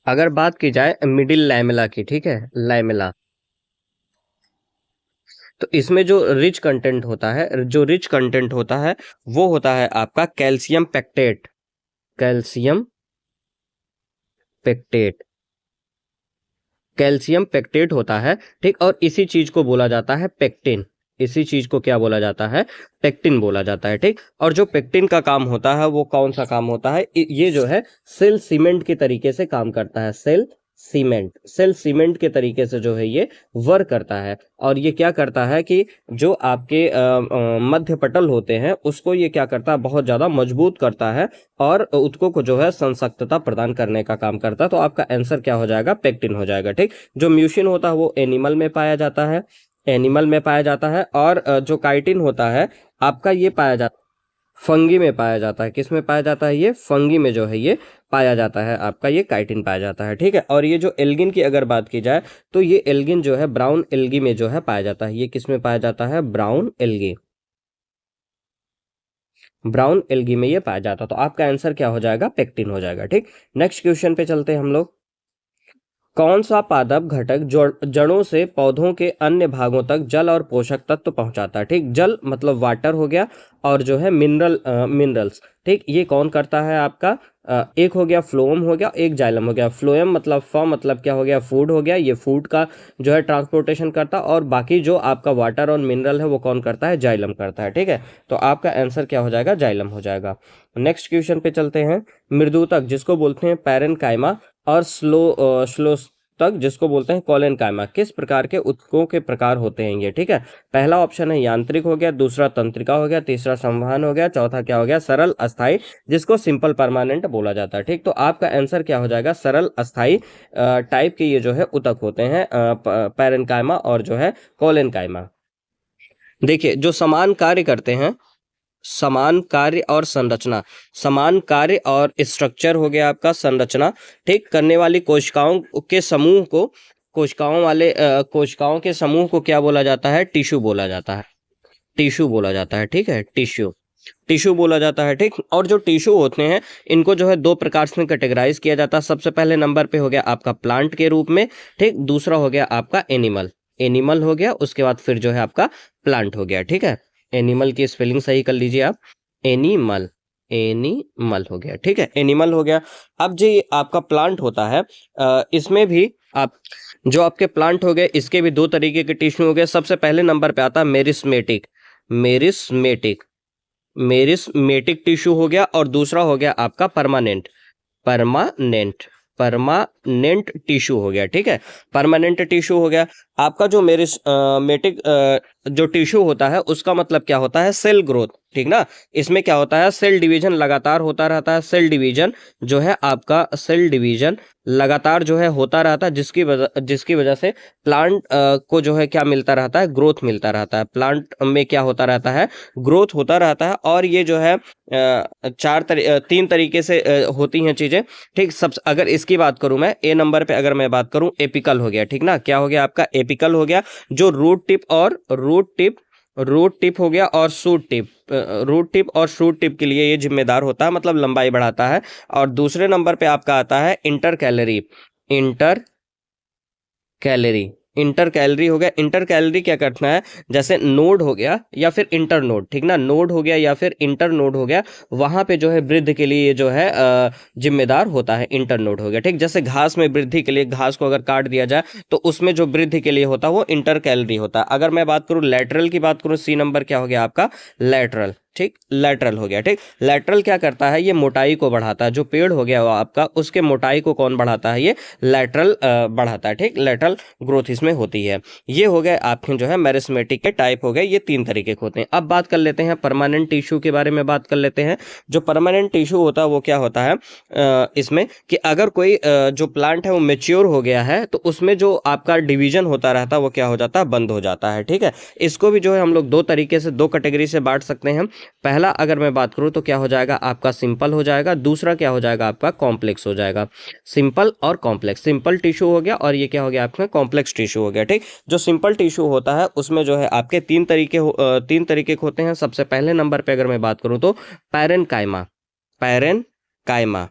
अगर बात की जाए मिडिल लैमेला की, ठीक है, लैमेला, तो इसमें जो रिच कंटेंट होता है, वो होता है आपका calcium pectate, calcium pectate, calcium pectate होता है, ठीक। और इसी चीज को बोला जाता है पेक्टिन, इसी चीज को क्या बोला जाता है, पेक्टिन बोला जाता है, ठीक। और जो पेक्टिन का काम होता है वो कौन सा काम होता है, ये जो है सेल सीमेंट के तरीके से काम करता है, सेल सीमेंट के तरीके से जो है ये वर्क करता है। और ये क्या करता है कि जो आपके मध्य पटल होते हैं उसको ये क्या करता है, बहुत ज्यादा मजबूत करता है और उत्तकों को जो है संसक्तता प्रदान करने का काम करता है। तो आपका आंसर क्या हो जाएगा, पेक्टिन हो जाएगा, ठीक। जो म्यूसिन होता है वो एनिमल में पाया जाता है, और जो काइटिन होता है आपका ये पाया जाता है फंगी में पाया जाता है। किस में पाया जाता है, ये फंगी में जो है ये पाया जाता है, आपका ये काइटिन पाया जाता है, ठीक है। और ये जो एल्गिन की अगर बात की जाए तो ये एल्गिन जो है ब्राउन एल्गी में जो है पाया जाता है। ये किस में पाया जाता है, ब्राउन एल्गी, ब्राउन एल्गी में ये पाया जाता है। तो आपका आंसर क्या हो जाएगा, पेक्टिन हो जाएगा, ठीक। नेक्स्ट क्वेश्चन पे चलते हैं हम लोग। कौन सा पादप घटक जड़ों से पौधों के अन्य भागों तक जल और पोषक तत्व पहुंचाता है, ठीक। जल मतलब वाटर हो गया, और जो है मिनरल्स, ठीक, ये कौन करता है आपका, एक हो गया फ्लोएम हो गया, एक जाइलम हो गया। फ्लोएम मतलब मतलब क्या हो गया, फूड हो गया, ये फूड का जो है ट्रांसपोर्टेशन करता है, और बाकी जो आपका वाटर और मिनरल है वो कौन करता है, जाइलम करता है, ठीक है। तो आपका आंसर क्या हो जाएगा, जाइलम हो जाएगा। नेक्स्ट क्वेश्चन पे चलते हैं। मृदुतक जिसको बोलते हैं पैरेनकाइमा, और स्लो तक जिसको बोलते हैं कोलेनकाइमा, किस प्रकार के उत्तकों के प्रकार होते हैं ये, ठीक है। पहला ऑप्शन है यांत्रिक हो गया, दूसरा तंत्रिका हो गया, तीसरा संवहन हो गया, चौथा क्या हो गया, सरल अस्थाई जिसको सिंपल परमानेंट बोला जाता है, ठीक। तो आपका आंसर क्या हो जाएगा, सरल अस्थाई टाइप के ये जो है उत्तक होते हैं, पैरेनकाइमा और जो है कोलेनकाइमा। देखिए जो समान कार्य करते हैं, समान कार्य और संरचना, समान कार्य और स्ट्रक्चर हो गया आपका संरचना, ठीक, करने वाली कोशिकाओं के समूह को, कोशिकाओं के समूह को क्या बोला जाता है, टिश्यू बोला जाता है, टिश्यू बोला जाता है, ठीक है, टिश्यू, टिश्यू बोला जाता है, ठीक। और जो टिश्यू होते हैं इनको जो है दो प्रकार से कैटेगराइज किया जाता है। सबसे पहले नंबर पे हो गया आपका प्लांट के रूप में, ठीक। दूसरा हो गया आपका एनिमल, एनिमल हो गया, उसके बाद फिर जो है आपका प्लांट हो गया, ठीक है। एनिमल की स्पेलिंग सही कर लीजिए आप, एनिमल, एनिमल हो गया, ठीक है, एनिमल हो गया। अब जो ये आपका प्लांट होता है, इसमें भी आप जो आपके प्लांट हो गए इसके भी दो तरीके के टिश्यू हो गए। सबसे पहले नंबर पे आता है मेरिस्मेटिक, मेरिस्मेटिक, मेरिस्मेटिक टिश्यू हो गया, और दूसरा हो गया आपका परमानेंट, परमानेंट, परमानेंट टिश्यू हो गया, ठीक है। परमानेंट टिश्यू हो गया। आपका जो मेरिस्मेटिक जो टिश्यू होता है उसका मतलब क्या होता है, सेल ग्रोथ, ठीक ना। इसमें क्या होता है, सेल डिवीजन लगातार होता रहता है, सेल डिवीजन जो है आपका, सेल डिवीजन लगातार जो है होता रहता है, जिसकी वजह से प्लांट को जो है क्या मिलता रहता है, ग्रोथ मिलता रहता है। प्लांट में क्या होता रहता है, ग्रोथ होता रहता है। और ये जो है तीन तरीके से होती हैं चीजें, ठीक। सब अगर इसकी बात करूं मैं, ए नंबर पे अगर मैं बात करूं, एपिकल हो गया, ठीक ना। क्या हो गया आपका, एपिकल हो गया, जो रूट टिप हो गया, और शूट टिप, रूट टिप और शूट टिप के लिए ये जिम्मेदार होता है, मतलब लंबाई बढ़ाता है। और दूसरे नंबर पे आपका आता है inter calorie, inter calorie, inter calorie हो गया। इंटर कैलोरी क्या करता है, जैसे नोड हो गया या फिर इंटर नोड, ठीक ना, नोड हो गया या फिर इंटर नोड हो गया, वहां पे जो है वृद्धि के लिए जो है जिम्मेदार होता है, इंटर नोड हो गया, ठीक। जैसे घास में वृद्धि के लिए, घास को अगर काट दिया जाए तो उसमें जो वृद्धि के लिए होता है वो इंटर कैलोरी होता है। अगर मैं बात करूं लेटरल की, बात करूं, सी नंबर क्या हो गया आपका, लेटरल, ठीक, लेटरल हो गया, ठीक। लेटरल क्या करता है, ये मोटाई को बढ़ाता है। जो पेड़ हो गया वो आपका, उसके मोटाई को कौन बढ़ाता है, ये लेटरल बढ़ाता है, ठीक। लेटरल ग्रोथ इसमें होती है। ये हो गए आपके जो है मेरिस्मेटिक के टाइप हो गए, ये तीन तरीके के होते हैं। अब बात कर लेते हैं परमानेंट टिश्यू के बारे में, बात कर लेते हैं। जो परमानेंट टिश्यू होता है वो क्या होता है, इसमें कि अगर कोई जो प्लांट है वो मेच्योर हो गया है तो उसमें जो आपका डिवीजन होता रहता है वो क्या हो जाता है, बंद हो जाता है, ठीक है। इसको भी जो है हम लोग दो तरीके से, दो कैटेगरी से बांट सकते हैं। पहला अगर मैं बात करूं तो क्या हो जाएगा आपका, सिंपल हो जाएगा। दूसरा क्या हो जाएगा आपका, कॉम्प्लेक्स हो जाएगा। सिंपल और कॉम्प्लेक्स, सिंपल टिश्यू हो गया और ये क्या हो गया आपका, कॉम्प्लेक्स टिश्यू हो गया, ठीक। जो सिंपल टिश्यू होता है उसमें जो है आपके तीन तरीके के होते हैं। सबसे पहले नंबर पे अगर मैं बात करूं तो पैरेनकाइमा, पैरेनकाइमा,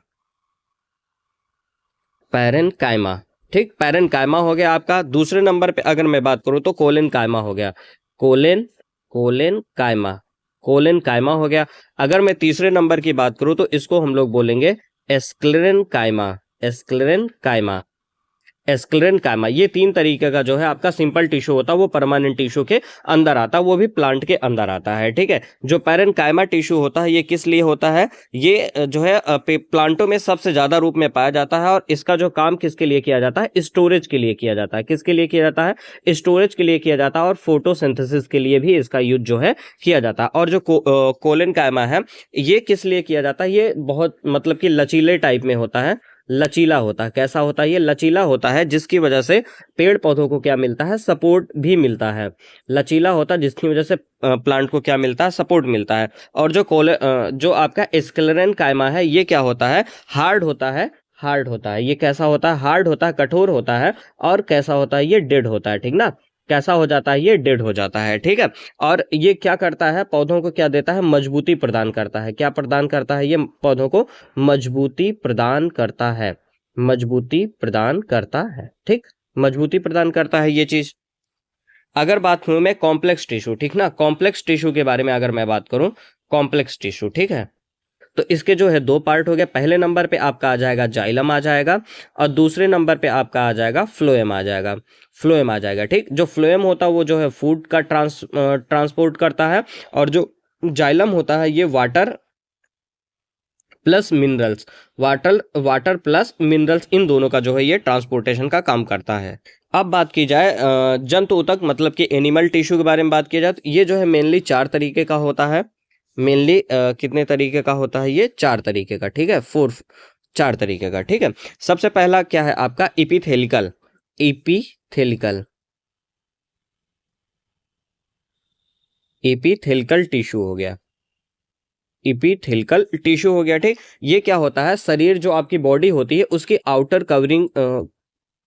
पैरेन्काइमा, ठीक, पैरेन्काइमा हो गया आपका। दूसरे नंबर पे अगर मैं बात करूं तो कोलेनकाइमा हो गया, कोलेन कोलेनकाइमा, कोलेनकाइमा हो गया। अगर मैं तीसरे नंबर की बात करूं तो इसको हम लोग बोलेंगे एस्क्लेरेनकाइमा, एस्क्लेरेनकाइमा, एस्क्लेरेनकाइमा। ये तीन तरीके का जो है आपका सिंपल टिश्यू होता है वो परमानेंट टिश्यू के अंदर आता है, वो भी प्लांट के अंदर आता है, ठीक है। जो पैरेन्काइमा टिश्यू होता है ये किस लिए होता है, ये जो है प्लांटों में सबसे ज्यादा रूप में पाया जाता है और इसका जो काम किसके लिए किया जाता है, स्टोरेज के लिए किया जाता है। किसके लिए किया जाता है, स्टोरेज के लिए किया जाता है और फोटोसिंथेसिस के लिए भी इसका यूज जो है किया जाता है। और जो कोलेनकाइमा है ये किस लिए किया जाता है, ये बहुत मतलब कि लचीले टाइप में होता है, लचीला होता है। कैसा होता है, ये लचीला होता है जिसकी वजह से पेड़ पौधों को क्या मिलता है, सपोर्ट भी मिलता है। लचीला होता है जिसकी वजह से प्लांट को क्या मिलता है, सपोर्ट मिलता है। और जो आपका एस्क्लेरेनकाइमा है ये क्या होता है, हार्ड होता है, हार्ड होता है। ये कैसा होता है, हार्ड होता है, कठोर होता है। और कैसा होता है, ये डेड होता है, ठीक ना। कैसा हो जाता है, ये डेड हो जाता है, ठीक है। और ये क्या करता है, पौधों को क्या देता है, मजबूती प्रदान करता है। क्या प्रदान करता है, ये पौधों को मजबूती प्रदान करता है, मजबूती प्रदान करता है, ठीक, मजबूती प्रदान करता है ये चीज। अगर बात करूं मैं कॉम्प्लेक्स टिश्यू, ठीक ना, कॉम्प्लेक्स टिश्यू के बारे में अगर मैं बात करूं, कॉम्प्लेक्स टिश्यू, ठीक है, तो इसके जो है दो पार्ट हो गए। पहले नंबर पे आपका आ जाएगा जाइलम आ जाएगा और दूसरे नंबर पे आपका आ जाएगा फ्लोएम आ जाएगा, फ्लोएम आ जाएगा, ठीक। जो फ्लोएम होता है वो जो है फूड का ट्रांसपोर्ट करता है और जो जाइलम होता है ये water plus minerals, water water plus minerals, इन दोनों का जो है ये ट्रांसपोर्टेशन का काम करता है। अब बात की जाए जंतु ऊतक मतलब कि एनिमल टिश्यू के बारे में बात की जाए तो ये जो है मेनली चार तरीके का होता है। मेनली कितने तरीके का होता है, ये चार तरीके का, ठीक है, चार तरीके का, ठीक है। सबसे पहला क्या है आपका, इपिथेलिकल, इपिथेलिकल, एपिथेलिकल टिश्यू हो गया, इपिथेलिकल टिश्यू हो गया, ठीक। ये क्या होता है, शरीर जो आपकी बॉडी होती है उसकी आउटर कवरिंग,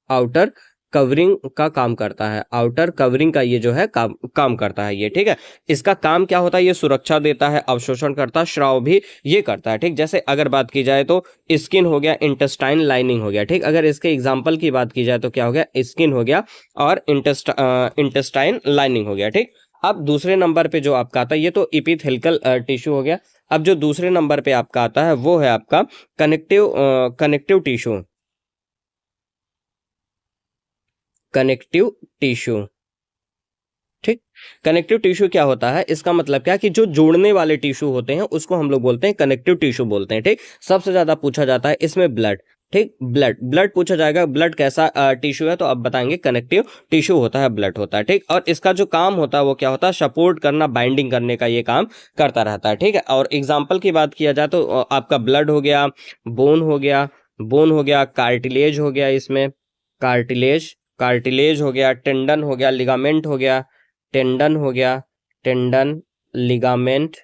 आउटर कवरिंग का काम करता है, आउटर कवरिंग का ये जो है काम करता है ये, ठीक है। इसका काम क्या होता है, ये सुरक्षा देता है, अवशोषण करता है, स्राव भी ये करता है, ठीक। जैसे अगर बात की जाए तो स्किन हो गया, इंटेस्टाइन लाइनिंग हो गया, ठीक। अगर इसके एग्जांपल की बात की जाए तो क्या हो गया, स्किन हो गया और इंटेस्टाइन लाइनिंग हो गया, ठीक। अब दूसरे नंबर पे जो आपका आता है ये तो इपिथेलिकल टिश्यू हो गया। अब जो दूसरे नंबर पे आपका आता है वो है आपका कनेक्टिव टिश्यू, कनेक्टिव टिश्यू, ठीक। कनेक्टिव टिश्यू क्या होता है, इसका मतलब क्या कि जो जोड़ने वाले टिश्यू होते हैं उसको हम लोग बोलते हैं कनेक्टिव टिश्यू बोलते हैं, ठीक। सबसे ज्यादा पूछा जाता है इसमें ब्लड, ठीक, ब्लड, ब्लड पूछा जाएगा, ब्लड कैसा टिश्यू है तो अब बताएंगे कनेक्टिव टिश्यू होता है, ब्लड होता है, ठीक। और इसका जो काम होता है वो क्या होता है, सपोर्ट करना, बाइंडिंग करने का ये काम करता रहता है, ठीक है। और एग्जाम्पल की बात किया जाए तो आपका ब्लड हो गया, बोन हो गया, बोन हो गया, कार्टिलेज हो गया, इसमें कार्टिलेज, कार्टिलेज हो गया, टेंडन हो गया, लिगामेंट हो गया, टेंडन हो गया, टेंडन, लिगामेंट,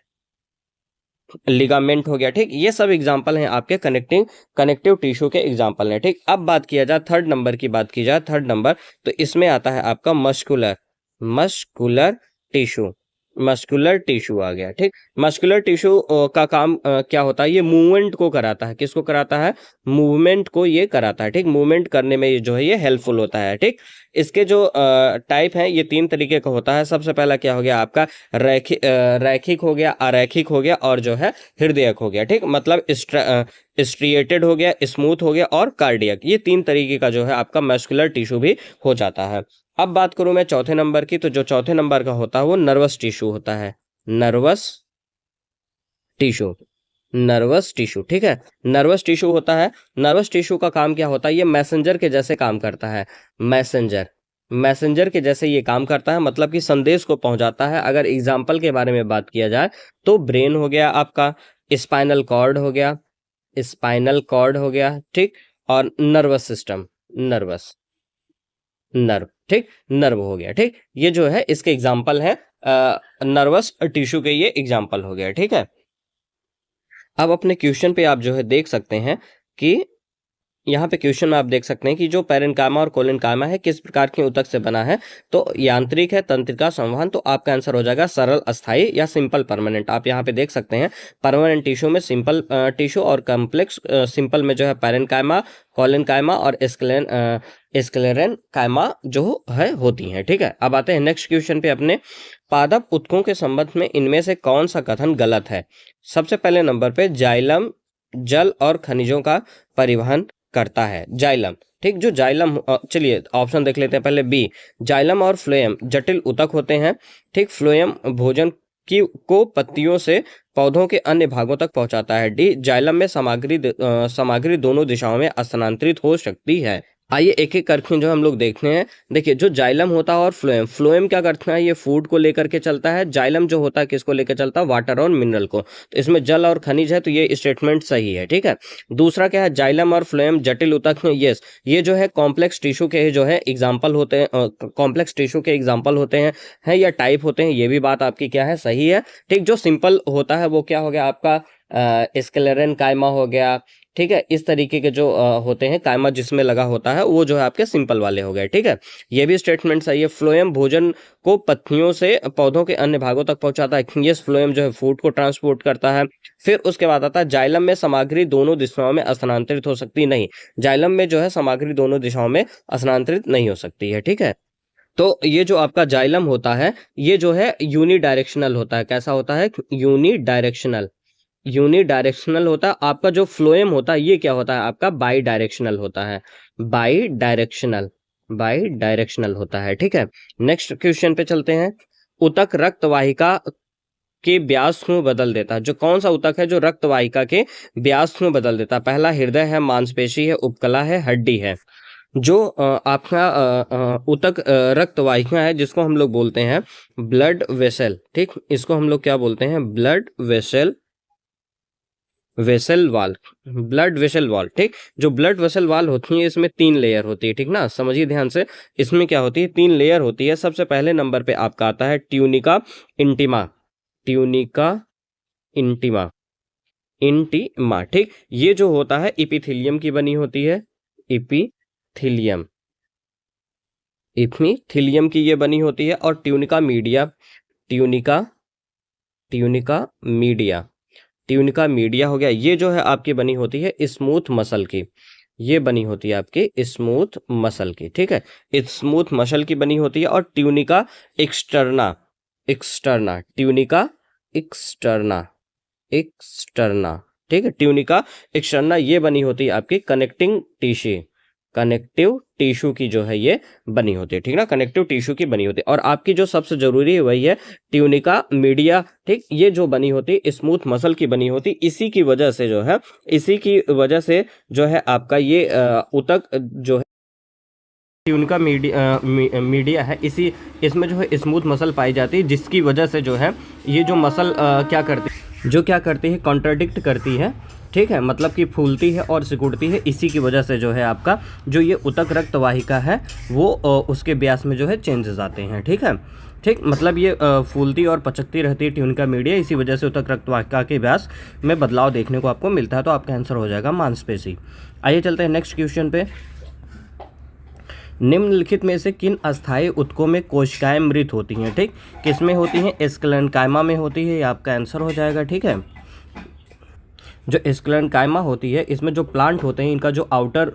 लिगामेंट हो गया, ठीक। ये सब एग्जांपल हैं आपके कनेक्टिव टिश्यू के एग्जांपल हैं, ठीक। अब बात किया जाए थर्ड नंबर की, बात की जाए थर्ड नंबर तो इसमें आता है आपका muscular, muscular tissue, muscular tissue आ गया, ठीक। मस्कुलर टिश्यू का काम क्या होता है, ये मूवमेंट को कराता है, किसको कराता है, मूवमेंट को ये कराता है, ठीक। मूवमेंट करने में ये जो है ये हेल्पफुल होता है, ठीक। इसके जो टाइप हैं ये तीन तरीके का होता है। सबसे पहला क्या हो गया आपका, रैखिक हो गया, अरैखिक हो गया और जो है हृदयक हो गया, ठीक। मतलब स्ट्रिएटेड हो गया, स्मूथ हो गया और कार्डियक, ये तीन तरीके का जो है आपका मस्कुलर टिश्यू भी हो जाता है। अब बात करूं मैं चौथे नंबर की, तो जो चौथे नंबर का होता है वो नर्वस टिश्यू होता है, नर्वस टिश्यू, नर्वस टिश्यू, ठीक है। नर्वस टिश्यू होता है, नर्वस टिश्यू का काम क्या होता है, ये मैसेंजर के जैसे काम करता है, मैसेंजर, मैसेंजर के जैसे ये काम करता है, मतलब कि संदेश को पहुंचाता है। अगर एग्जाम्पल के बारे में बात किया जाए तो ब्रेन हो गया आपका, स्पाइनल कॉर्ड हो गया, स्पाइनल कॉर्ड हो गया, ठीक। और नर्वस सिस्टम, नर्वस, नर्व, ठीक, नर्व हो गया, ठीक। ये जो है इसके एग्जाम्पल है, नर्वस टिश्यू के ये एग्जाम्पल हो गया, ठीक है। अब अपने क्वेश्चन पे आप जो है देख सकते हैं कि यहाँ पे क्वेश्चन में आप देख सकते हैं कि जो पैरेन्काइमा और कोलेनकाइमा है किस प्रकार के ऊतक से बना है, तो यांत्रिक है, तंत्रिका, संवहन। तो आपका आंसर हो जाएगा सरल अस्थाई या सिंपल परमानेंट। आप यहाँ पे देख सकते हैं परमानेंट टिश्यू में सिंपल टिश्यू और कॉम्प्लेक्स सिंपल में जो है पैरेन्काइमा, कोलेनकाइमा और स्क्लेरेनकाइमा जो है होती हैं। ठीक है, अब आते हैं नेक्स्ट क्वेश्चन पे अपने। पादप ऊतकों के संबंध में इनमें से कौन सा कथन गलत है? सबसे पहले नंबर पे जाइलम जल और खनिजों का परिवहन करता है। जाइलम, ठीक, जो जाइलम, चलिए ऑप्शन देख लेते हैं पहले। बी, जाइलम और फ्लोएम जटिल ऊतक होते हैं। ठीक, फ्लोएम भोजन को पत्तियों से पौधों के अन्य भागों तक पहुंचाता है। डी, जाइलम में सामग्री दोनों दिशाओं में स्थानांतरित हो सकती है। आइए एक एक करके जो हम लोग देखते हैं। देखिए, जो जाइलम होता है और फ्लोएम क्या करता है, ये फूड को लेकर के चलता है। जाइलम जो होता है किसको लेकर चलता है, वाटर और मिनरल को। तो इसमें जल और खनिज है, तो ये स्टेटमेंट सही है। ठीक है, दूसरा क्या है, जाइलम और फ्लोएम जटिल ऊतक में, यस, ये जो है कॉम्प्लेक्स टिश्यू के जो है एग्जाम्पल होते हैं, कॉम्प्लेक्स टिश्यू के एग्जाम्पल होते हैं या टाइप होते हैं। ये भी बात आपकी क्या है, सही है। ठीक, जो सिंपल होता है वो क्या हो गया आपका, स्क्लेरेनकाइमा हो गया। ठीक है, इस तरीके के जो होते हैं कायमा जिसमें लगा होता है वो जो है आपके सिंपल वाले हो गए। ठीक है, ये भी स्टेटमेंट सही है। फ्लोएम भोजन को पत्तियों से पौधों के अन्य भागों तक पहुंचाता है। ये फ्लोएम जो है फूड को ट्रांसपोर्ट करता है। फिर उसके बाद आता है जाइलम में सामग्री दोनों दिशाओं में स्थानांतरित हो सकती नहीं। जाइलम में जो है सामग्री दोनों दिशाओं में स्थानांतरित नहीं हो सकती है। ठीक है, तो ये जो आपका जाइलम होता है ये जो है यूनिडायरेक्शनल होता है। कैसा होता है, यूनिडायरेक्शनल होता है। आपका जो फ्लोएम होता है ये क्या होता है आपका, बाई डायरेक्शनल होता है। बाई डायरेक्शनल होता है। ठीक है, नेक्स्ट क्वेश्चन पे चलते हैं। ऊतक रक्त वाहिका के व्यास को बदल देता है। जो कौन सा ऊतक है जो रक्त वाहिका के व्यास को बदल देता है? पहला हृदय है, मांसपेशी है, उपकला है, हड्डी है। जो आपका ऊतक रक्त वाहिका है जिसको हम लोग बोलते हैं ब्लड वेसल। ठीक, इसको हम लोग क्या बोलते हैं, ब्लड वेसल वाल, ब्लड वेसल वाल। ठीक, जो ब्लड वेसल वाल होती है इसमें 3 लेयर होती है। ठीक ना, समझिए ध्यान से। इसमें क्या होती है, 3 लेयर होती है। सबसे पहले नंबर पे आपका आता है ट्यूनिका इंटीमा। ठीक, ये जो होता है इपिथीलियम की बनी होती है। इपिथीलियम की ये बनी होती है। और ट्यूनिका मीडिया हो गया, ये जो है आपकी बनी होती है स्मूथ मसल की। ये बनी होती है आपकी स्मूथ मसल की। ठीक है, स्मूथ मसल की बनी होती है। और ट्यूनिका एक्सटर्ना, ठीक है, ट्यूनिका एक्सटर्ना ये बनी होती है आपकी कनेक्टिव टिश्यू की जो है ये बनी होती है। ठीक ना, कनेक्टिव टिश्यू की बनी होती है। और आपकी जो सबसे जरूरी है वही है ट्यूनिका मीडिया। ठीक, ये जो बनी होती है स्मूथ मसल की बनी होती, इसी की वजह से जो है आपका ये ऊतक जो है ट्यूनिका मीडिया है, इसमें जो है स्मूथ मसल पाई जाती है, जिसकी वजह से जो है ये जो मसल क्या करती है, कॉन्ट्राडिक्ट करती है। ठीक है, मतलब कि फूलती है और सिकुड़ती है। इसी की वजह से जो है आपका जो ये ऊतक रक्त वाहिका है वो उसके व्यास में जो है चेंजेस आते हैं। ठीक है, ठीक, मतलब ये फूलती और पचकती रहती है ट्यूनिका मीडिया, इसी वजह से ऊतक रक्त वाहिका के व्यास में बदलाव देखने को आपको मिलता है। तो आपका आंसर हो जाएगा मांसपेशी। आइए चलते हैं नेक्स्ट क्वेश्चन पे। निम्नलिखित में से किन अस्थायी ऊतकों में कोशिकाएं मृत होती हैं? ठीक, किसमें होती हैं, स्क्लेरेनकाइमा में होती है, ये आपका आंसर हो जाएगा। ठीक है, जो स्क्लेरेनकाइमा होती है इसमें जो प्लांट होते हैं इनका जो आउटर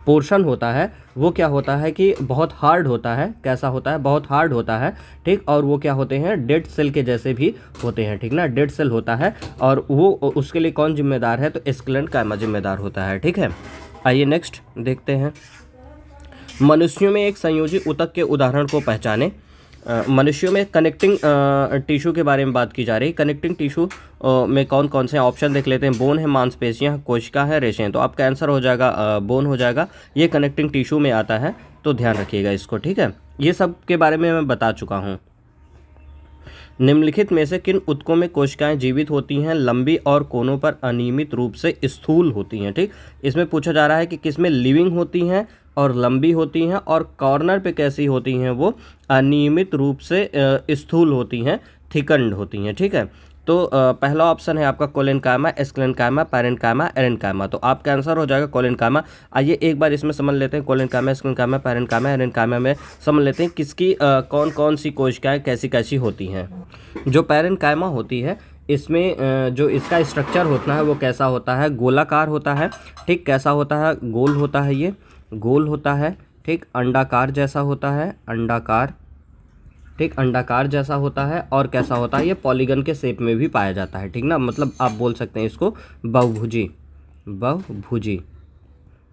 पोर्शन होता है वो क्या होता है कि बहुत हार्ड होता है। कैसा होता है, बहुत हार्ड होता है। ठीक, और वो क्या होते हैं, डेड सेल के जैसे भी होते हैं। ठीक ना, डेड सेल होता है। और वो उसके लिए कौन जिम्मेदार है, तो स्क्लेरेनकाइमा जिम्मेदार होता है। ठीक है, आइए नेक्स्ट देखते हैं। मनुष्यों में एक संयोजी ऊतक के उदाहरण को पहचाने। मनुष्यों में कनेक्टिंग टिश्यू के बारे में बात की जा रही है। कनेक्टिंग टिश्यू में कौन कौन से ऑप्शन देख लेते हैं। बोन है, मांसपेशियां, कोशिका है, रेशे। तो आपका आंसर हो जाएगा बोन हो जाएगा। ये कनेक्टिंग टिश्यू में आता है, तो ध्यान रखिएगा इसको। ठीक है, ये सब के बारे में मैं बता चुका हूँ। निम्नलिखित में से किन ऊतकों में कोशिकाएं जीवित होती हैं, लंबी और कोनों पर अनियमित रूप से स्थूल होती हैं? ठीक, इसमें पूछा जा रहा है कि किसमें लिविंग होती हैं और लंबी होती हैं, और कॉर्नर पे कैसी होती हैं, वो अनियमित रूप से स्थूल होती हैं, थिकन्ड होती हैं। ठीक है, तो पहला ऑप्शन है आपका कोलेनकाइमा, एस्क्लेनकाइमा, पैरेन्काइमा, एरेन्काइमा। तो आपका आंसर हो जाएगा कोलेनकाइमा। आइए एक बार इसमें समझ लेते हैं, कोलेनकाइमा, एस्क्लेनकाइमा, पैरेन्काइमा, एरेन्काइमा में समझ लेते हैं किसकी कौन कौन सी कोशिकाएं कैसी कैसी होती हैं। जो पैरेन्काइमा होती है इसमें जो इसका स्ट्रक्चर होता है वो कैसा होता है, गोलाकार होता है। ठीक, कैसा होता है, गोल होता है, ये गोल होता है। ठीक, अंडाकार जैसा होता है, अंडाकार। ठीक, अंडाकार जैसा होता है। और कैसा होता है, ये पॉलीगन के शेप में भी पाया जाता है। ठीक ना, मतलब आप बोल सकते हैं इसको बहुभुजी, बहुभुजी,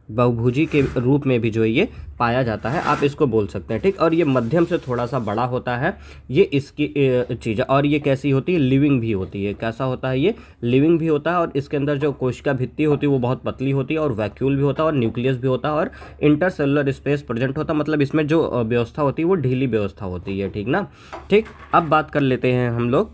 बहुभुजी के रूप में भी जो है ये पाया जाता है, आप इसको बोल सकते हैं। ठीक, और ये मध्यम से थोड़ा सा बड़ा होता है, ये इसकी चीज़ है। और ये कैसी होती है, लिविंग भी होती है। कैसा होता है, ये लिविंग भी होता है। और इसके अंदर जो कोशिका भित्ति होती है वो बहुत पतली होती है, और वैक्यूल भी होता है, और न्यूक्लियस भी होता है, और इंटरसेलुलर स्पेस प्रेजेंट होता है। मतलब इसमें जो व्यवस्था होती है वो ढीली व्यवस्था होती है। ठीक ना। ठीक, अब बात कर लेते हैं हम लोग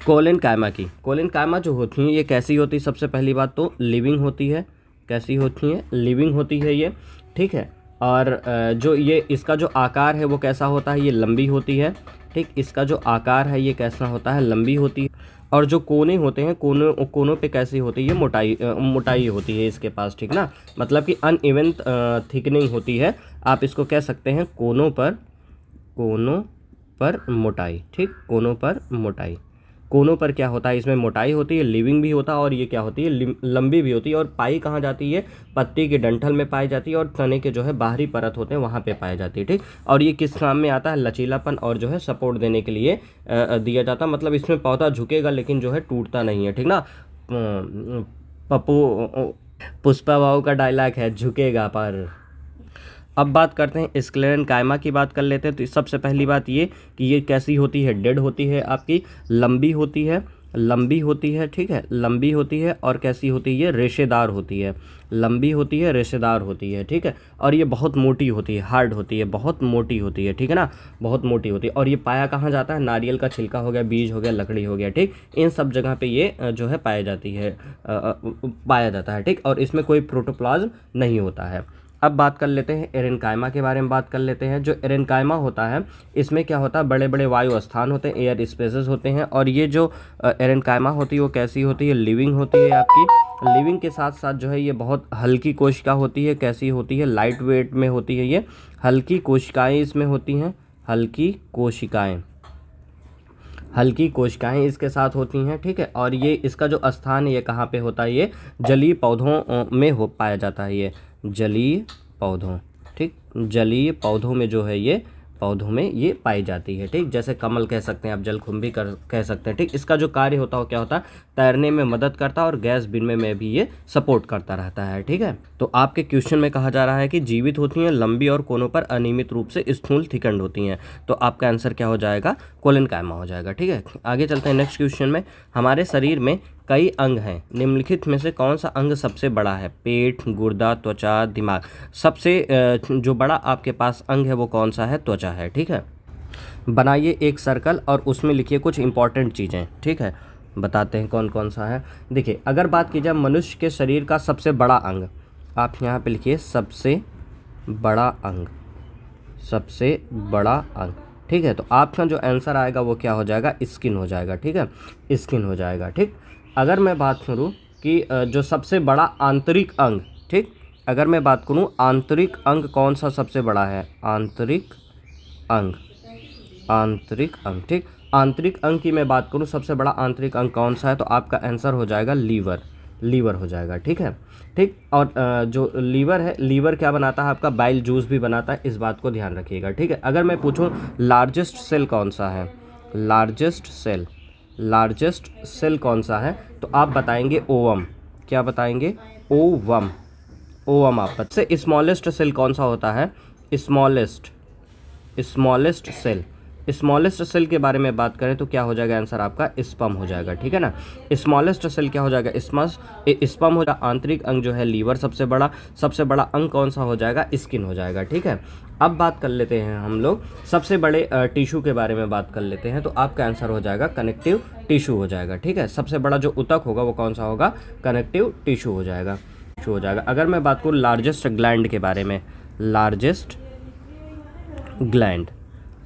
कोलेनकाइमा की। कोलेनकाइमा जो होती हैं ये कैसी होती है, सबसे पहली बात तो लिविंग होती है। कैसी होती है, लिविंग होती है ये। ठीक है, और जो ये इसका जो आकार है वो कैसा होता है, ये लंबी होती है। ठीक, इसका जो आकार है ये कैसा होता है, लंबी होती है। और जो कोने होते हैं, कोनों पे कैसी होती है, मोटाई होती है इसके पास। ठीक ना, मतलब कि अनइवन थिकनिंग होती है, आप इसको कह सकते हैं कोनों पर मोटाई। ठीक, कोनों पर मोटाई। कोनों पर क्या होता है, इसमें मोटाई होती है, लिविंग भी होता है, और ये क्या होती है, लंबी भी होती है। और पाई कहाँ जाती है, पत्ती के डंठल में पाई जाती है, और तने के जो है बाहरी परत होते हैं वहाँ पे पाई जाती है। ठीक, और ये किस काम में आता है, लचीलापन और जो है सपोर्ट देने के लिए दिया जाता है। मतलब इसमें पौधा झुकेगा लेकिन जो है टूटता नहीं है। ठीक ना, पुष्पा बाबू का डायलॉग है, झुकेगा पर। अब बात करते हैं स्क्लेरेनकाइमा की, बात कर लेते हैं। तो सबसे पहली बात ये कि ये कैसी होती है, डेड होती है, आपकी लंबी होती है, लंबी होती है। ठीक है, लंबी होती है। और कैसी होती है, ये रेशेदार होती है, लंबी होती है, रेशेदार होती है। ठीक है, और ये बहुत मोटी होती है, हार्ड होती है, बहुत मोटी होती है। ठीक है ना, बहुत मोटी होती है। और ये पाया कहाँ जाता है, नारियल का छिलका हो गया, बीज हो गया, लकड़ी हो गया। ठीक, इन सब जगह पे ये जो है पाया जाता है। ठीक, और इसमें कोई प्रोटोप्लाज्म नहीं होता है। अब बात कर लेते हैं एरेनकाइमा के बारे में बात कर लेते हैं। जो एरेनकाइमा होता है इसमें क्या होता है, बड़े बड़े वायु स्थान होते हैं, एयर स्पेसेस होते हैं। और ये जो एरेनकाइमा होती है वो कैसी होती है, लिविंग होती है आपकी। लिविंग के साथ साथ जो है ये बहुत हल्की कोशिका होती है। कैसी होती है, लाइट वेट में होती है, ये हल्की कोशिकाएँ इसमें होती हैं, हल्की कोशिकाएं इसके साथ होती हैं। ठीक है, और ये इसका जो स्थान है ये कहाँ पे होता है, ये जलीय पौधों में हो पाया जाता है, ये जलीय पौधों। ठीक, जलीय पौधों में जो है ये पौधों में ये पाई जाती है। ठीक, जैसे कमल कह सकते हैं आप, जलकुंभी कह सकते हैं। ठीक, इसका जो कार्य होता है क्या होता है, तैरने में मदद करता है और गैस विनिमय में भी ये सपोर्ट करता रहता है। ठीक है, तो आपके क्वेश्चन में कहा जा रहा है कि जीवित होती हैं, लंबी और कोनों पर अनियमित रूप से स्थूल थिकंड होती हैं। तो आपका आंसर क्या हो जाएगा, कोलेनकाइमा हो जाएगा। ठीक है, आगे चलते हैं नेक्स्ट क्वेश्चन में। हमारे शरीर में कई अंग हैं, निम्नलिखित में से कौन सा अंग सबसे बड़ा है, पेट, गुर्दा, त्वचा, दिमाग। सबसे जो बड़ा आपके पास अंग है वो कौन सा है, त्वचा है। ठीक है, बनाइए एक सर्कल और उसमें लिखिए कुछ इंपॉर्टेंट चीज़ें। ठीक है, बताते हैं कौन कौन सा है। देखिए, अगर बात की जाए मनुष्य के शरीर का सबसे बड़ा अंग, आप यहाँ पे लिखिए सबसे बड़ा अंग, सबसे बड़ा अंग। ठीक है, तो आपका जो आंसर आएगा वो क्या हो जाएगा, स्किन हो जाएगा। ठीक है, स्किन हो जाएगा। ठीक, अगर मैं बात करूँ कि जो सबसे बड़ा आंतरिक अंग, ठीक, अगर मैं बात करूँ आंतरिक अंग कौन सा सबसे बड़ा है, आंतरिक अंग, ठीक, आंतरिक अंग की मैं बात करूँ सबसे बड़ा आंतरिक अंग कौन सा है, तो आपका आंसर हो जाएगा लीवर हो जाएगा। ठीक है, ठीक, और जो लीवर है, लीवर क्या बनाता है आपका, बाइल जूस भी बनाता है, इस बात को ध्यान रखिएगा। ठीक है, अगर मैं पूछूं लार्जेस्ट सेल कौन सा है, लार्जेस्ट सेल कौन सा है, तो आप बताएंगे ओवम। क्या बताएंगे, ओवम आप। सबसे स्मॉलेस्ट सेल कौन सा होता है, स्मॉलेस्ट सेल के बारे में बात करें तो क्या हो जाएगा आंसर आपका, स्पर्म हो जाएगा। ठीक है ना, स्मॉलेस्ट सेल क्या हो जाएगा, स्पर्म हो जाएगा। आंतरिक अंग जो है लीवर सबसे बड़ा अंग कौन सा हो जाएगा, स्किन हो जाएगा। ठीक है, अब बात कर लेते हैं हम लोग सबसे बड़े टिश्यू के बारे में बात कर लेते हैं, तो आपका आंसर हो जाएगा कनेक्टिव टिश्यू हो जाएगा। ठीक है, सबसे बड़ा जो ऊतक होगा वो कौन सा होगा, कनेक्टिव टिश्यू हो जाएगा। अगर मैं बात करूँ लार्जेस्ट ग्लैंड के बारे में, लार्जेस्ट ग्लैंड,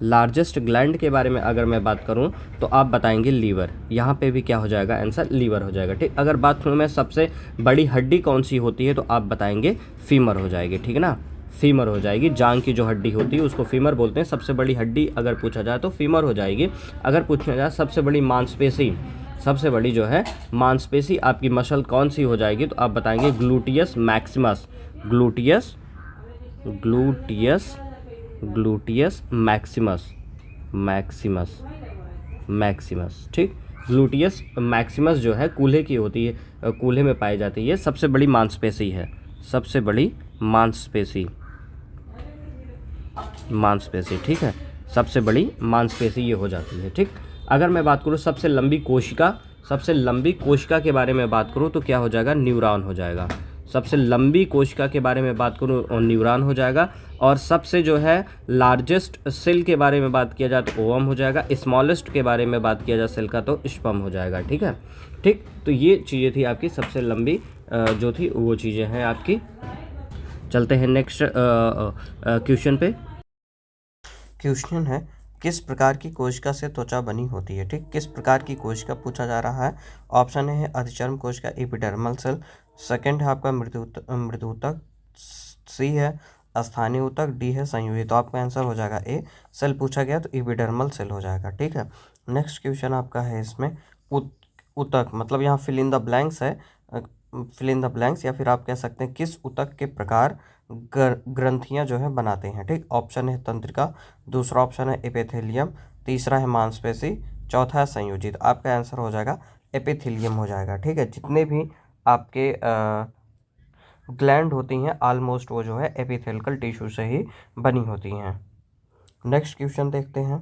लार्जेस्ट ग्लैंड के बारे में अगर मैं बात करूं तो आप बताएंगे लीवर। यहाँ पे भी क्या हो जाएगा आंसर, लीवर हो जाएगा। ठीक, अगर बात करूं मैं सबसे बड़ी हड्डी कौन सी होती है तो आप बताएंगे फीमर हो जाएगी। ठीक है ना, फीमर हो जाएगी। जांग की जो हड्डी होती है उसको फीमर बोलते हैं। सबसे बड़ी हड्डी अगर पूछा जाए तो फीमर हो जाएगी। अगर पूछा जाए सबसे बड़ी मांसपेशी, सबसे बड़ी जो है मांसपेशी आपकी मसल कौन सी हो जाएगी तो आप बताएंगे gluteus Maximus. Gluteus gluteus gluteus Maximus, Maximus, Maximus. ठीक, ग्लूटियस मैक्सिमस जो है कूल्हे की होती है, कूल्हे में पाई जाती है, सबसे बड़ी मांसपेशी है, सबसे बड़ी मांसपेशी, मांसपेशी। ठीक है, सबसे बड़ी मांसपेशी ये हो जाती है। ठीक, अगर मैं बात करूँ सबसे लंबी कोशिका, सबसे लंबी कोशिका के बारे में बात करूँ तो क्या हो जाएगा, न्यूरॉन हो जाएगा। सबसे लंबी कोशिका के बारे में बात करूँ और न्यूरॉन हो जाएगा। और सबसे जो है लार्जेस्ट सेल के बारे में बात किया जाए तो ओवम हो जाएगा। स्मॉलेस्ट के बारे में बात किया जाए सेल का तो स्पर्म हो जाएगा। ठीक है, ठीक, तो ये चीज़ें थी आपकी सबसे लंबी जो थी वो चीज़ें हैं आपकी। चलते हैं नेक्स्ट क्वेश्चन पे। क्वेश्चन है किस प्रकार की कोशिका से त्वचा बनी होती है। ठीक, किस प्रकार की कोशिका पूछा जा रहा है। ऑप्शन है अधिचर्म कोशिका, एपिडर्मल सेल। सेकंड है आपका मृदुतक, सी है स्थानीय ऊतक, डी है संयुगी। तो आपका आंसर हो जाएगा ए। सेल पूछा गया तो एपिडर्मल सेल हो जाएगा। ठीक है, नेक्स्ट क्वेश्चन आपका है इसमें ऊतक, मतलब यहाँ फिल इन द ब्लैंक्स है, फिल इन द ब्लैंक्स, या फिर आप कह सकते हैं किस ऊतक के प्रकार ग्रंथियां जो है बनाते हैं। ठीक, ऑप्शन है तंत्रिका, दूसरा ऑप्शन है एपिथेलियम, तीसरा है मांसपेशी, चौथा है संयोजित। आपका आंसर हो जाएगा एपिथेलियम हो जाएगा। ठीक है, जितने भी आपके ग्लैंड होती हैं ऑलमोस्ट वो जो है एपिथेलिकल टिश्यू से ही बनी होती हैं। नेक्स्ट क्वेश्चन देखते हैं।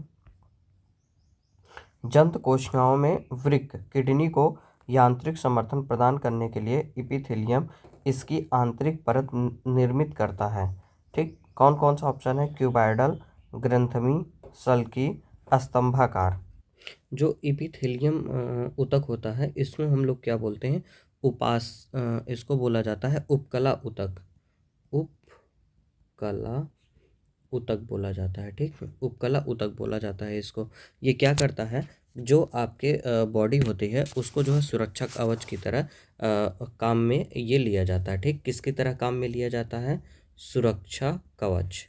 जंत कोशिकाओं में वृक्क किडनी को यांत्रिक समर्थन प्रदान करने के लिए एपिथेलियम इसकी आंतरिक परत निर्मित करता है। ठीक, कौन कौन सा ऑप्शन है, क्यूबाइडल, ग्रंथमी, सल्की, स्तंभाकार। जो एपिथेलियम ऊतक होता है इसमें हम लोग क्या बोलते हैं, इसको बोला जाता है उपकला ऊतक, उपकला ऊतक बोला जाता है। ठीक, उपकला ऊतक बोला जाता है इसको। ये क्या करता है, जो आपके बॉडी होती है उसको जो है सुरक्षा कवच की तरह काम में ये लिया जाता है। ठीक, किसकी तरह काम में लिया जाता है, सुरक्षा कवच,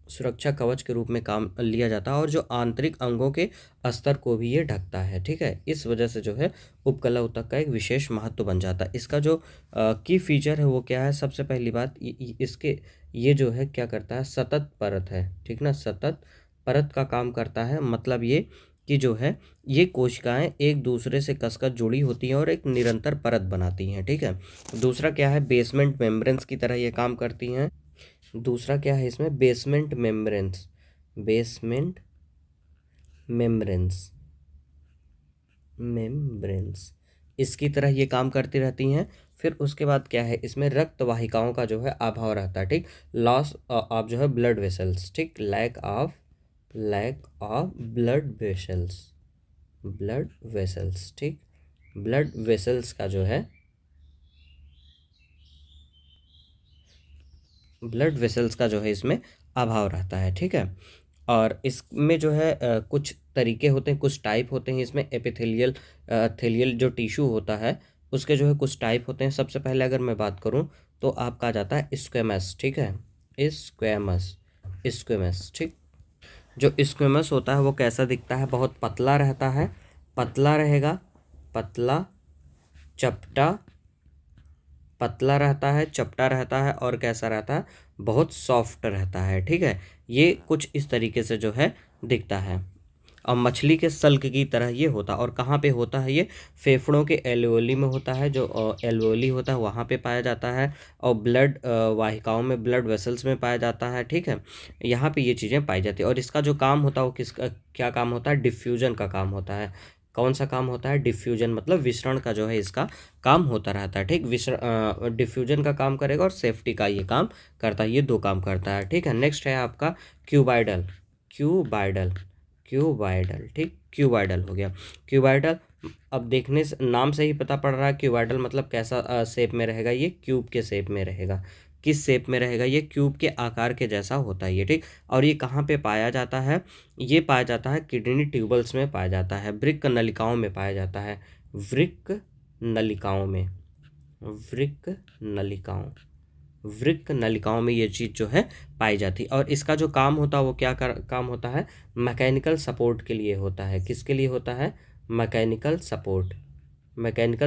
सुरक्षा कवच के रूप में काम लिया जाता है और जो आंतरिक अंगों के स्तर को भी ये ढकता है। ठीक है, इस वजह से जो है उपकला ऊतक का एक विशेष महत्व बन जाता है। इसका जो की फीचर है वो क्या है, सबसे पहली बात इसके ये जो है क्या करता है, सतत परत है। ठीक ना, सतत परत का काम करता है। मतलब ये कि जो है ये कोशिकाएं एक दूसरे से कसकर जुड़ी होती हैं और एक निरंतर परत बनाती हैं। ठीक है, दूसरा क्या है, बेसमेंट मेम्ब्रेन्स की तरह ये काम करती हैं। दूसरा क्या है इसमें, basement membranes, basement membranes, membranes इसकी तरह ये काम करती रहती हैं। फिर उसके बाद क्या है, इसमें रक्त वाहिकाओं का जो है अभाव रहता है। ठीक, लॉस ऑफ जो है ब्लड वेसल्स। ठीक, lack of blood vessels, blood vessels. ठीक, ब्लड वेसल्स का जो है, ब्लड वेसल्स का जो है इसमें अभाव रहता है। ठीक है, और इसमें जो है कुछ तरीके होते हैं, कुछ टाइप होते हैं इसमें। थेलियल जो टिश्यू होता है उसके जो है कुछ टाइप होते हैं। सबसे पहले अगर मैं बात करूं तो आपका जाता है स्क्वेमस। ठीक है, स्क्वेमस, स्क्वेमस। ठीक, जो स्क्वेमस होता है वो कैसा दिखता है, बहुत पतला रहता है, पतला रहेगा, पतला, चपटा, पतला रहता है, चपटा रहता है और कैसा रहता है, बहुत सॉफ्ट रहता है। ठीक है, ये कुछ इस तरीके से जो है दिखता है और मछली के सल्क की तरह ये होता है। और कहाँ पे होता है ये, फेफड़ों के एल्वेओली में होता है, जो एल्वेओली होता है वहाँ पे पाया जाता है, और ब्लड वाहिकाओं में, ब्लड वेसल्स में पाया जाता है। ठीक है, यहाँ पे ये चीज़ें पाई जाती है। और इसका जो काम होता है वो किसका क्या काम होता है, डिफ्यूजन का काम होता है। कौन सा काम होता है, डिफ्यूजन, मतलब विसरण का जो है इसका काम होता रहता है। ठीक, डिफ्यूजन का काम करेगा और सेफ्टी का ये काम करता है, ये दो काम करता है। ठीक है, नेक्स्ट है आपका क्यूबाइडल, क्यूबाइडल, क्यूबाइडल। ठीक, क्यूबाइडल हो गया। क्यूबाइडल अब देखने से नाम से ही पता पड़ रहा है, क्यूबाइडल मतलब कैसा शेप में रहेगा, ये क्यूब के शेप में रहेगा। किस शेप में रहेगा, ये क्यूब के आकार के जैसा होता है ये, ठीक। और ये कहाँ पे पाया जाता है, ये पाया जाता है किडनी ट्यूबल्स में पाया जाता है, वृक्क नलिकाओं में पाया जाता है, वृक्क नलिकाओं में, वृक्क नलिकाओं में ये चीज़ जो है पाई जाती है। और इसका जो काम होता है वो क्या काम होता है, मैकेनिकल सपोर्ट के लिए होता है। किसके लिए होता है, मैकेनिकल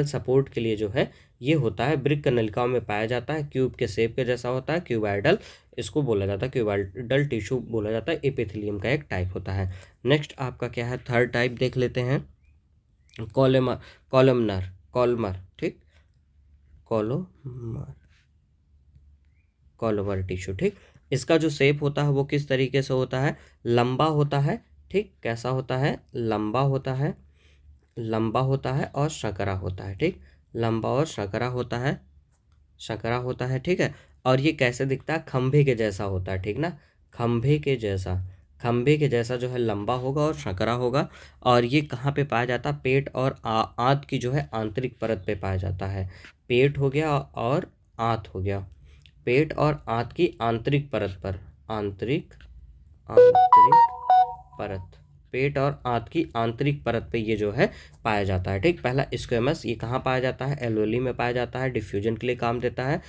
सपोर्ट के लिए जो है ये होता है। वृक्क नलिकाओं में पाया जाता है, क्यूब के शेप के जैसा होता है, क्यूबॉइडल इसको बोला जाता है, क्यूबॉइडल टिश्यू बोला जाता है, एपिथेलियम का एक टाइप होता है। नेक्स्ट आपका क्या है, थर्ड टाइप देख लेते हैं, कॉलमर, ठीक, कॉलमर टिश्यू, ठीक। इसका जो शेप होता है वो किस तरीके से होता है, लंबा होता है, ठीक। कैसा होता है, लंबा होता है और संकरा होता है, ठीक। लंबा और संकरा होता है, ठीक है। और ये कैसे दिखता है, खंभे के जैसा होता है, ठीक ना, खंभे के जैसा जो है लंबा होगा और संकरा होगा। और ये कहाँ पे पाया जाता है, पेट और आंत की जो है आंतरिक परत पे पाया जाता है। पेट हो गया और आंत हो गया, पेट और आंत की आंतरिक परत पर, आंतरिक परत, पेट और आंत की आंतरिक परत पे ये जो है पाया जाता है, ठीक। पहला स्क्वेमस, ये कहाँ पाया जाता है, एल्वेओली में पाया जाता है, डिफ्यूजन के लिए काम देता है।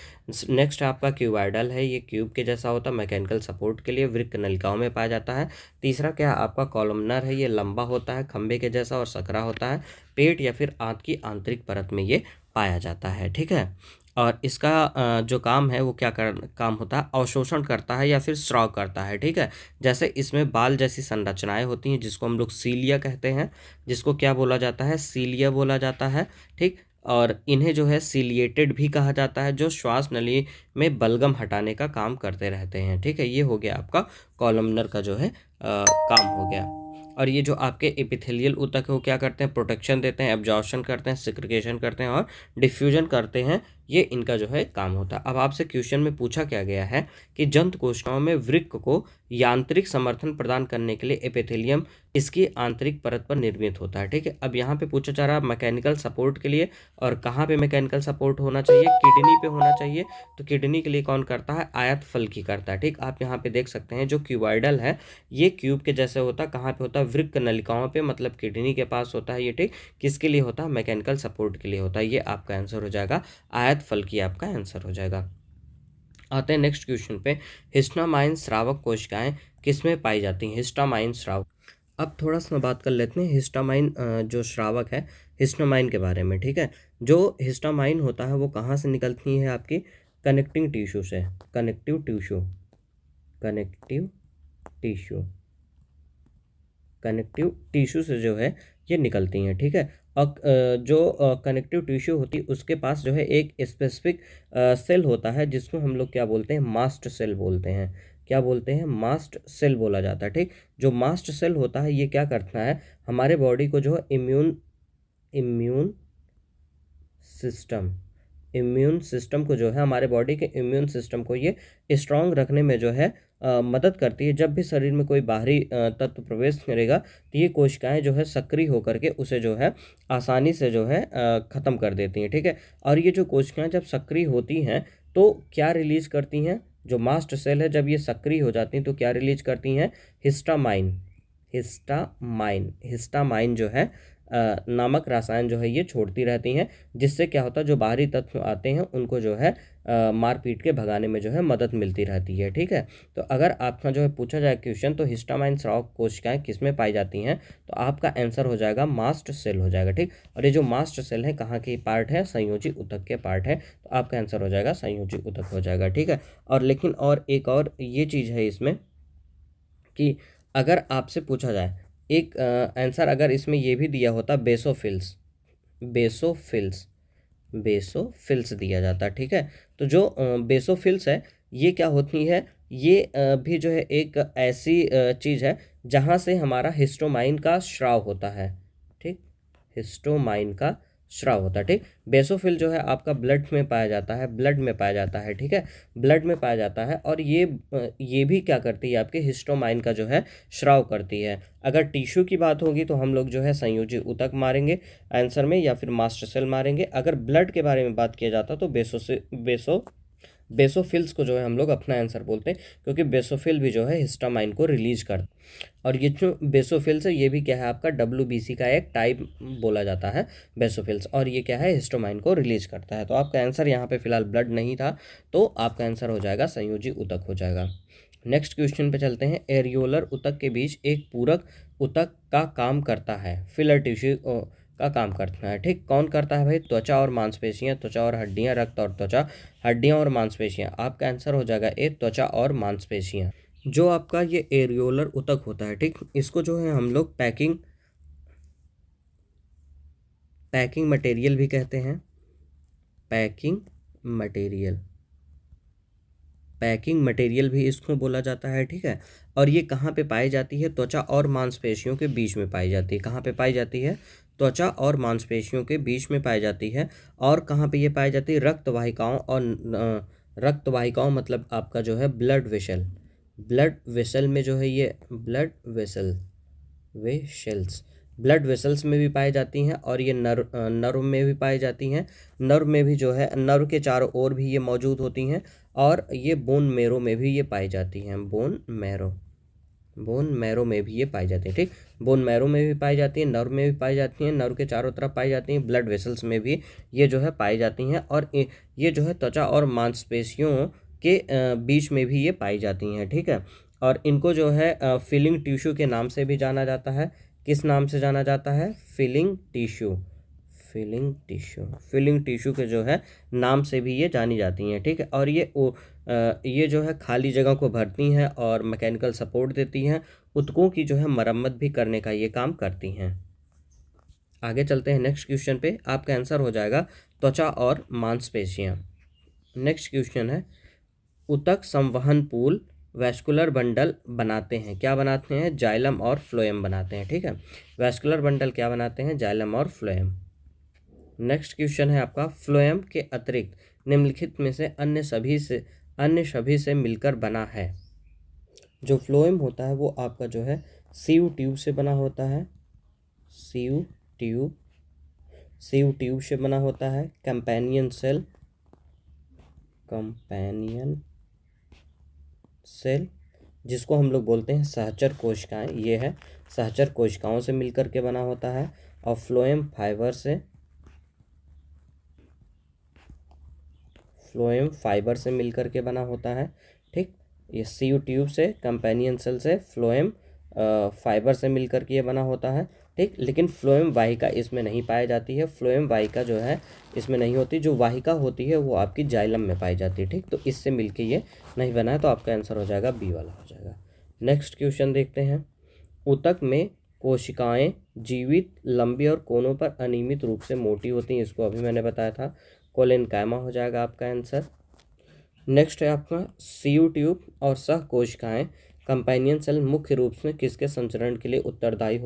नेक्स्ट आपका क्यूबॉइडल है, ये क्यूब के जैसा होता है, मैकेनिकल सपोर्ट के लिए, वृक्क नलिकाओं में पाया जाता है। तीसरा क्या आपका कॉलमनर है, ये लंबा होता है, खंभे के जैसा और सकरा होता है, पेट या फिर आंत की आंतरिक परत में ये पाया जाता है, ठीक है। और इसका जो काम है वो क्या काम होता है, अवशोषण करता है या फिर स्राव करता है, ठीक है। जैसे इसमें बाल जैसी संरचनाएं होती हैं जिसको हम लोग सीलिया कहते हैं, जिसको क्या बोला जाता है, सीलिया बोला जाता है, ठीक। और इन्हें जो है सीलिएटेड भी कहा जाता है, जो श्वास नली में बलगम हटाने का काम करते रहते हैं, ठीक है। ये हो गया आपका कॉलमनर का जो है काम हो गया। और ये जो आपके एपिथेलियल ऊतक है वो क्या करते हैं, प्रोटेक्शन देते हैं, एब्जॉर्प्शन करते हैं, सिक्रिकेशन करते हैं और डिफ्यूजन करते हैं, ये इनका जो है काम होता है। अब आपसे क्वेश्चन में पूछा क्या गया है कि जंतु कोशिकाओं में वृक्क को यांत्रिक समर्थन प्रदान करने के लिए एपिथेलियम इसकी आंतरिक परत पर निर्मित होता है, ठीक है। अब यहाँ पे पूछा जा रहा है मैकेनिकल सपोर्ट के लिए, और कहाँ पे मैकेनिकल सपोर्ट होना चाहिए, किडनी पे होना चाहिए। तो किडनी के लिए कौन करता है, आयत फलकी करता है, ठीक। आप यहाँ पे देख सकते हैं जो क्यूबॉइडल है ये क्यूब के जैसे होता है, कहाँ पे होता है, वृक्क नलिकाओं पे, मतलब किडनी के पास होता है ये, ठीक। किसके लिए होता है, मैकेनिकल सपोर्ट के लिए होता है। ये आपका आंसर हो जाएगा, आयत फलकी आपका आंसर हो जाएगा। आते हैं नेक्स्ट क्वेश्चन पे, हिस्टामाइन स्रावक कोशिकाएं किसमें पाई जाती हैं, हिस्टामाइन स्रावक। अब थोड़ा सा बात कर लेते हैं हिस्टामाइन जो श्रावक है हिस्टामाइन के बारे में, ठीक है। जो हिस्टामाइन होता है वो कहाँ से निकलती है, आपकी कनेक्टिंग टिश्यू से, कनेक्टिव टिश्यू से जो है ये निकलती हैं, ठीक है। और जो कनेक्टिव टिश्यू होती है उसके पास जो है एक स्पेसिफिक सेल होता है जिसको हम लोग क्या बोलते हैं, मास्ट सेल बोलते हैं। क्या बोलते हैं, मास्ट सेल बोला जाता है, ठीक। जो मास्ट सेल होता है ये क्या करता है, हमारे बॉडी को जो है इम्यून सिस्टम को जो है, हमारे बॉडी के इम्यून सिस्टम को ये स्ट्रांग रखने में जो है मदद करती है। जब भी शरीर में कोई बाहरी तत्व प्रवेश करेगा तो ये कोशिकाएं जो है सक्रिय होकर के उसे जो है आसानी से जो है ख़त्म कर देती हैं, ठीक है। और ये जो कोशिकाएं जब सक्रिय होती हैं तो क्या रिलीज करती हैं, जो मास्ट सेल है जब ये सक्रिय हो जाती हैं तो क्या रिलीज करती हैं, हिस्टामाइन जो है नामक रसायन जो है ये छोड़ती रहती हैं, जिससे क्या होता है, जो बाहरी तत्व आते हैं उनको जो है मार पीट के भगाने में जो है मदद मिलती रहती है, ठीक है। तो अगर आपका जो है पूछा जाए क्वेश्चन तो हिस्टामाइन स्राव कोशिकाएं किसमें पाई जाती हैं, तो आपका आंसर हो जाएगा मास्ट सेल हो जाएगा, ठीक। और ये जो मास्ट सेल है कहाँ की पार्ट है, संयोजी ऊतक के पार्ट है, तो आपका आंसर हो जाएगा संयोजी ऊतक हो जाएगा, ठीक है। और लेकिन और एक और ये चीज़ है इसमें कि अगर आपसे पूछा जाए एक आंसर, अगर इसमें ये भी दिया होता बेसोफिल्स दिया जाता, ठीक है। तो जो बेसोफिल्स है ये क्या होती है, ये भी जो है एक ऐसी चीज़ है जहाँ से हमारा हिस्टोमाइन का स्राव होता है, ठीक। हिस्टोमाइन का स्राव होता है, ठीक। बेसोफिल जो है आपका ब्लड में पाया जाता है, ठीक है, ब्लड में पाया जाता है। और ये भी क्या करती है, आपके हिस्टोमाइन का जो है स्राव करती है। अगर टिश्यू की बात होगी तो हम लोग जो है संयोजी ऊतक मारेंगे आंसर में, या फिर मास्ट सेल मारेंगे। अगर ब्लड के बारे में बात किया जाता तो बेसोफिल्स को जो है हम लोग अपना आंसर बोलते हैं, क्योंकि बेसोफिल भी जो है हिस्टामाइन को रिलीज करता है। और ये जो बेसोफिल्स है ये भी क्या है आपका WBC का एक टाइप बोला जाता है बेसोफिल्स, और ये क्या है हिस्टामाइन को रिलीज करता है। तो आपका आंसर यहाँ पे फिलहाल ब्लड नहीं था, तो आपका आंसर हो जाएगा संयोजी ऊतक हो जाएगा। नेक्स्ट क्वेश्चन पे चलते हैं। एरियोलर ऊतक के बीच एक पूरक ऊतक का काम करता है, फिलर टिश्यू का काम करता है। ठीक, कौन करता है भाई? त्वचा और मांसपेशियां, त्वचा और हड्डियां, रक्त और त्वचा, हड्डियां और मांसपेशियां। आपका आंसर हो जाएगा ए त्वचा और मांसपेशियां। जो आपका ये एरियोलर ऊतक होता है, ठीक, इसको जो है हम लोग पैकिंग मटेरियल भी कहते हैं। पैकिंग मटेरियल भी इसको बोला जाता है। ठीक है, और ये कहाँ पे पाई जाती है? त्वचा और मांसपेशियों के बीच में पाई जाती है। कहाँ पे पाई जाती है? त्वचा और मांसपेशियों के बीच में पाई जाती है। और कहाँ पे ये पाई जाती है? रक्त वाहिकाओं और रक्त वाहिकाओं मतलब आपका जो है ब्लड वेसल में जो है ये ब्लड वेसल्स में भी पाई जाती हैं, और ये नर्व में भी पाई जाती हैं। नर्व में भी जो है नर्व के चारों ओर भी ये मौजूद होती हैं, और ये बोन मैरो में भी ये पाई जाती हैं। बोन मैरो में भी ये पाई जाती है। ठीक, बोन मैरो में भी पाई जाती है, नर्व में भी पाई जाती हैं, नर्व के चारों तरफ पाई जाती हैं, ब्लड वेसल्स में भी ये जो है पाई जाती हैं, और ये जो है त्वचा और मांसपेशियों के बीच में भी ये पाई जाती हैं। ठीक है, और इनको जो है फिलिंग टिश्यू के नाम से भी जाना जाता है। किस नाम से जाना जाता है? फिलिंग टिश्यू के जो है नाम से भी ये जानी जाती हैं। ठीक है, और ये जो है खाली जगह को भरती हैं और मैकेनिकल सपोर्ट देती हैं। ऊतकों की जो है मरम्मत भी करने का ये काम करती हैं। आगे चलते हैं नेक्स्ट क्वेश्चन पे। आपका आंसर हो जाएगा त्वचा और मांसपेशियां। नेक्स्ट क्वेश्चन है, ऊतक संवहन पूल वैस्कुलर बंडल बनाते हैं। क्या बनाते हैं? जाइलम और फ्लोएम बनाते हैं। ठीक है, वैस्कुलर बंडल क्या बनाते हैं? जाइलम और फ्लोएम। नेक्स्ट क्वेश्चन है आपका, फ्लोएम के अतिरिक्त निम्नलिखित में से अन्य सभी से मिलकर बना है। जो फ्लोएम होता है वो आपका जो है सीव ट्यूब से बना होता है। सीव ट्यूब से बना होता है। कंपेनियन सेल जिसको हम लोग बोलते हैं सहचर कोशिकाएं, ये है सहचर कोशिकाओं से मिलकर के बना होता है। और फ्लोएम फाइबर से मिलकर के बना होता है। ठीक, ये सीव ट्यूब से, कंपेनियन सेल से, फ्लोएम फाइबर से मिलकर के ये बना होता है। ठीक, लेकिन फ्लोएम वाहिका इसमें नहीं पाई जाती है। फ्लोएम वाहिका जो है इसमें नहीं होती। जो वाहिका होती है वो आपकी जाइलम में पाई जाती है। ठीक, तो इससे मिलके ये नहीं बना है, तो आपका आंसर हो जाएगा बी वाला हो जाएगा। नेक्स्ट क्वेश्चन देखते हैं। ऊतक में कोशिकाएं जीवित, लंबी और कोनों पर अनियमित रूप से मोटी होती हैं। इसको अभी मैंने बताया था, कोलेनकाइमा हो जाएगा आपका आंसर। नेक्स्ट है आपका सीव ट्यूब और सह कोशिकाएं कंपेनियन सेल मुख्य रूप से किसके संचरण के लिए उत्तरदायी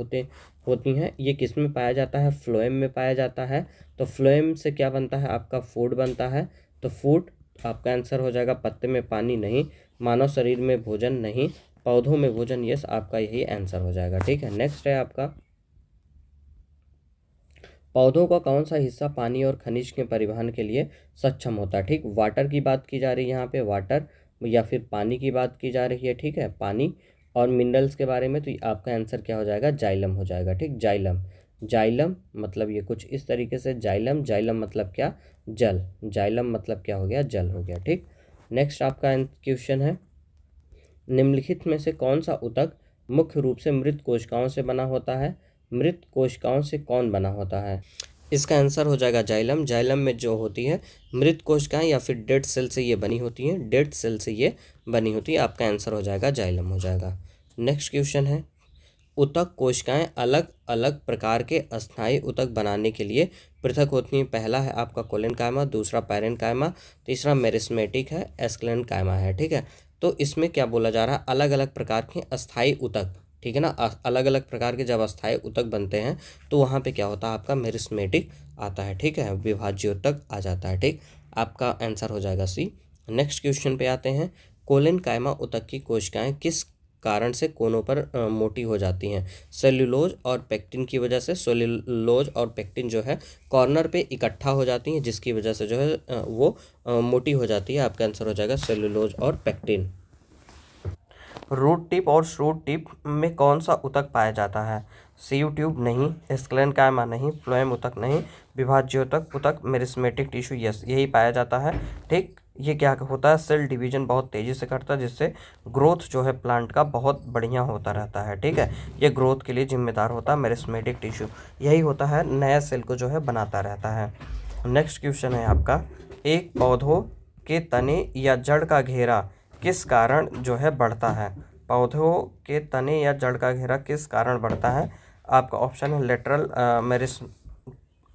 होती हैं? ये किस में पाया जाता है? फ्लोएम में पाया जाता है। तो फ्लोएम से क्या बनता है? आपका फूड बनता है। तो फूड आपका आंसर हो जाएगा। पत्ते में पानी नहीं, मानव शरीर में भोजन नहीं, पौधों में भोजन, यस आपका यही आंसर हो जाएगा। ठीक है, नेक्स्ट है आपका, पौधों का कौन सा हिस्सा पानी और खनिज के परिवहन के लिए सक्षम होता है? ठीक, वाटर की बात की जा रही है यहाँ पे, वाटर या फिर पानी की बात की जा रही है। ठीक है, पानी और मिनरल्स के बारे में, तो आपका आंसर क्या हो जाएगा? जाइलम हो जाएगा। ठीक, जाइलम मतलब ये कुछ इस तरीके से, जाइलम मतलब क्या? जल। जाइलम मतलब क्या हो गया? जल हो गया। ठीक, नेक्स्ट आपका क्वेश्चन है, निम्नलिखित में से कौन सा ऊतक मुख्य रूप से मृत कोशिकाओं से बना होता है? मृत कोशिकाओं से कौन बना होता है? इसका आंसर हो जाएगा जाइलम। जाइलम में जो होती है मृत कोशिकाएं या फिर डेड सेल से ये बनी होती हैं। डेड सेल से ये बनी होती है। आपका आंसर हो जाएगा जाइलम हो जाएगा। नेक्स्ट क्वेश्चन है, ऊतक कोशिकाएं अलग अलग प्रकार के अस्थायी ऊतक बनाने के लिए पृथक होती हैं। पहला है आपका कोलेनकाइमा, दूसरा पैरेनकाइमा, तीसरा मेरिस्मेटिक है, एस्क्लेनकाइमा है। ठीक है, तो इसमें क्या बोला जा रहा है? अलग अलग प्रकार के अस्थायी ऊतक। ठीक है ना, अलग अलग प्रकार के जब अस्थायी ऊतक बनते हैं तो वहाँ पे क्या होता है? आपका मेरिस्मेटिक आता है। ठीक है, विभाज्य ऊतक आ जाता है। ठीक, आपका आंसर हो जाएगा सी। नेक्स्ट क्वेश्चन पे आते हैं, कोलेनकाइमा ऊतक की कोशिकाएं किस कारण से कोनों पर मोटी हो जाती हैं। सेल्यूलोज और पेक्टिन की वजह से सेल्यूलोज और पेक्टिन जो है कॉर्नर पे इकट्ठा हो जाती हैं, जिसकी वजह से जो है वो मोटी हो जाती है। आपका आंसर हो जाएगा सेल्यूलोज और पेक्टिन। रूट टिप और शूट टिप में कौन सा ऊतक पाया जाता है? सीयू ट्यूब नहीं, स्क्लेरेन्काइमा नहीं, फ्लोएम ऊतक नहीं, विभाज्योतक ऊतक, मेरिस्मेटिक टिश्यू यस, यही पाया जाता है। ठीक, ये क्या होता है, सेल डिवीजन बहुत तेज़ी से करता है, जिससे ग्रोथ जो है प्लांट का बहुत बढ़िया होता रहता है। ठीक है, ये ग्रोथ के लिए जिम्मेदार होता है मेरिस्मेटिक टिश्यू, यही होता है, नया सेल को जो है बनाता रहता है। नेक्स्ट क्वेश्चन है आपका, एक पौधों के तने या जड़ का घेरा किस कारण जो है बढ़ता है? पौधों के तने या जड़ का घेरा किस कारण बढ़ता है? आपका ऑप्शन है lateral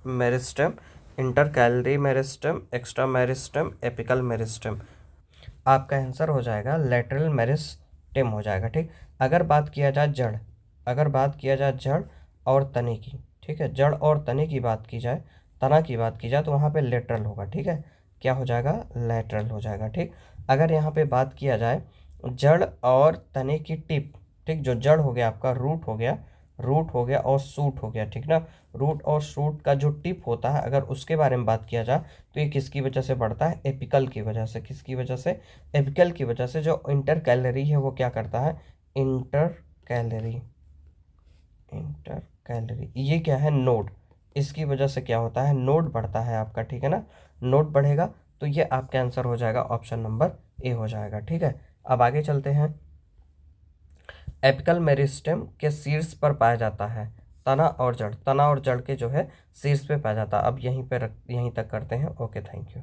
meristem, inter calorie meristem, extra meristem, apical meristem. आपका आंसर हो जाएगा लेटरल मेरिस्टेम हो जाएगा। ठीक, अगर बात किया जाए जड़ और तने की, ठीक है, जड़ और तने की बात की जाए, तना की बात की जाए, तो वहाँ पे लेटरल होगा। ठीक है, क्या हो जाएगा, लेटरल हो जाएगा। ठीक, अगर यहाँ पे बात किया जाए जड़ और तने की टिप, ठीक, जो जड़ हो गया आपका, रूट हो गया और सूट हो गया, ठीक ना, रूट और सूट का जो टिप होता है, अगर उसके बारे में बात किया जाए तो ये किसकी वजह से बढ़ता है? एपिकल की वजह से। किसकी वजह से? एपिकल की वजह से। जो इंटर कैलरी है वो क्या करता है? इंटर कैलरी, ये क्या है? नोड, इसकी वजह से क्या होता है? नोड बढ़ता है आपका। ठीक है ना, नोड बढ़ेगा तो ये आपका आंसर हो जाएगा ऑप्शन नंबर ए हो जाएगा। ठीक है, अब आगे चलते हैं। एपिकल मेरिस्टेम के शीर्ष पर पाया जाता है तना और जड़ के जो है शीर्ष पे पाया जाता है। अब यहीं तक करते हैं। Okay, thank you.